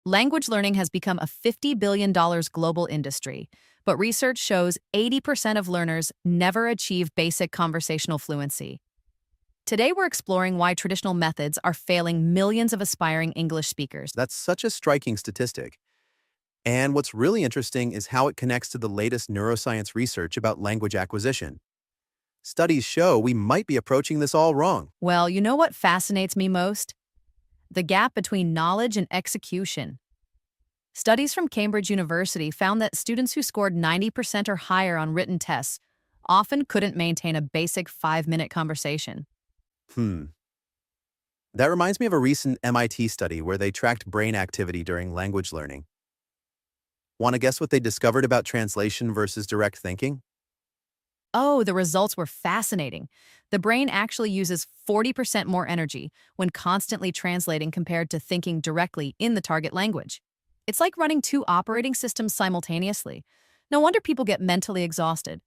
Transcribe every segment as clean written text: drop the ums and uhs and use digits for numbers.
Language learning has become a $50 billion global industry, but research shows 80% of learners never achieve basic conversational fluency. Today, we're exploring why traditional methods are failing millions of aspiring English speakers. That's such a striking statistic. And what's really interesting is how it connects to the latest neuroscience research about language acquisition. Studies show we might be approaching this all wrong. Well, you know what fascinates me most? The gap between knowledge and execution. Studies from Cambridge University found that students who scored 90% or higher on written tests often couldn't maintain a basic 5-minute conversation. Hmm. That reminds me of a recent MIT study where they tracked brain activity during language learning. Want to guess what they discovered about translation versus direct thinking? Oh, the results were fascinating. The brain actually uses 40% more energy when constantly translating compared to thinking directly in the target language. It's like running two operating systems simultaneously. No wonder people get mentally exhausted.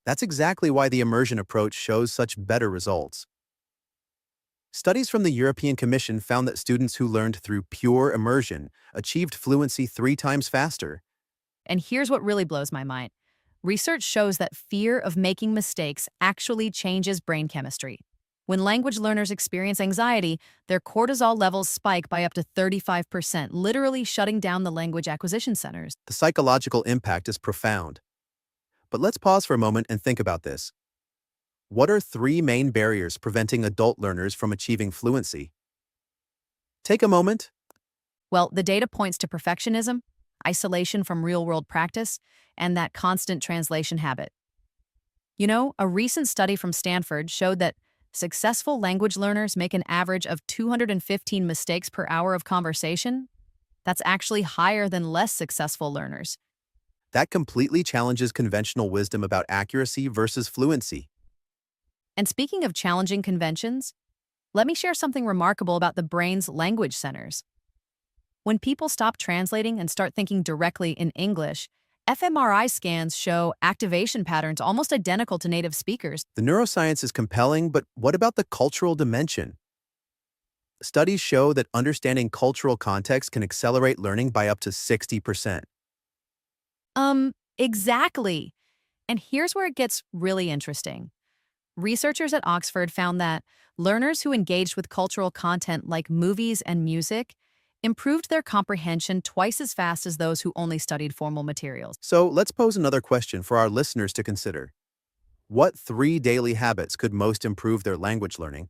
That's exactly why the immersion approach shows such better results. Studies from the European Commission found that students who learned through pure immersion achieved fluency 3 times faster. And here's what really blows my mind. Research shows that fear of making mistakes actually changes brain chemistry. When language learners experience anxiety, their cortisol levels spike by up to 35%, literally shutting down the language acquisition centers. The psychological impact is profound. But let's pause for a moment and think about this. What are 3 main barriers preventing adult learners from achieving fluency? Take a moment. Well, the data points to perfectionism, isolation from real-world practice, and that constant translation habit. You know, a recent study from Stanford showed that successful language learners make an average of 215 mistakes per hour of conversation. That's actually higher than less successful learners. That completely challenges conventional wisdom about accuracy versus fluency. And speaking of challenging conventions, let me share something remarkable about the brain's language centers. When people stop translating and start thinking directly in English, fMRI scans show activation patterns almost identical to native speakers. The neuroscience is compelling, but what about the cultural dimension? Studies show that understanding cultural context can accelerate learning by up to 60%. Exactly. And here's where it gets really interesting. Researchers at Oxford found that learners who engaged with cultural content like movies and music improved their comprehension twice as fast as those who only studied formal materials. So let's pose another question for our listeners to consider. What 3 daily habits could most improve their language learning?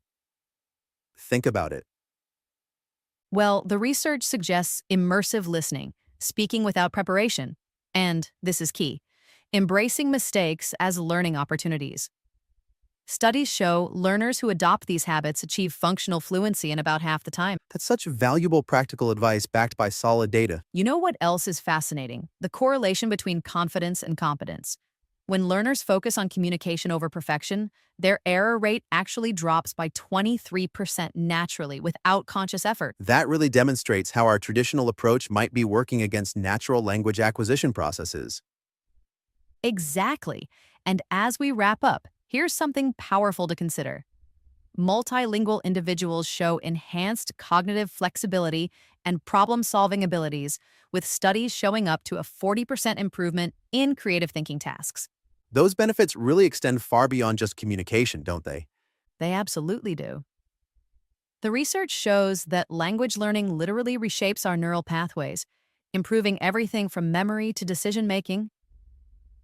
Think about it. Well, the research suggests immersive listening, speaking without preparation, and, this is key, embracing mistakes as learning opportunities. Studies show learners who adopt these habits achieve functional fluency in about half the time. That's such valuable practical advice backed by solid data. You know what else is fascinating? The correlation between confidence and competence. When learners focus on communication over perfection, their error rate actually drops by 23% naturally without conscious effort. That really demonstrates how our traditional approach might be working against natural language acquisition processes. Exactly. And as we wrap up, here's something powerful to consider. Multilingual individuals show enhanced cognitive flexibility and problem-solving abilities, with studies showing up to a 40% improvement in creative thinking tasks. Those benefits really extend far beyond just communication, don't they? They absolutely do. The research shows that language learning literally reshapes our neural pathways, improving everything from memory to decision-making.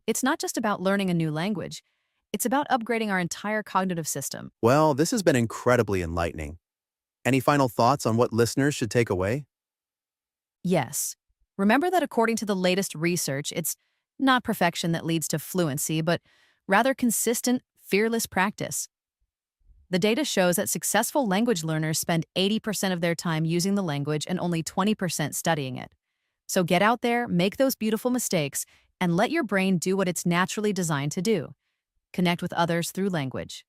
It's not just about learning a new language. It's about upgrading our entire cognitive system. Well, this has been incredibly enlightening. Any final thoughts on what listeners should take away? Yes. Remember that according to the latest research, it's not perfection that leads to fluency, but rather consistent, fearless practice. The data shows that successful language learners spend 80% of their time using the language and only 20% studying it. So get out there, make those beautiful mistakes, and let your brain do what it's naturally designed to do: connect with others through language.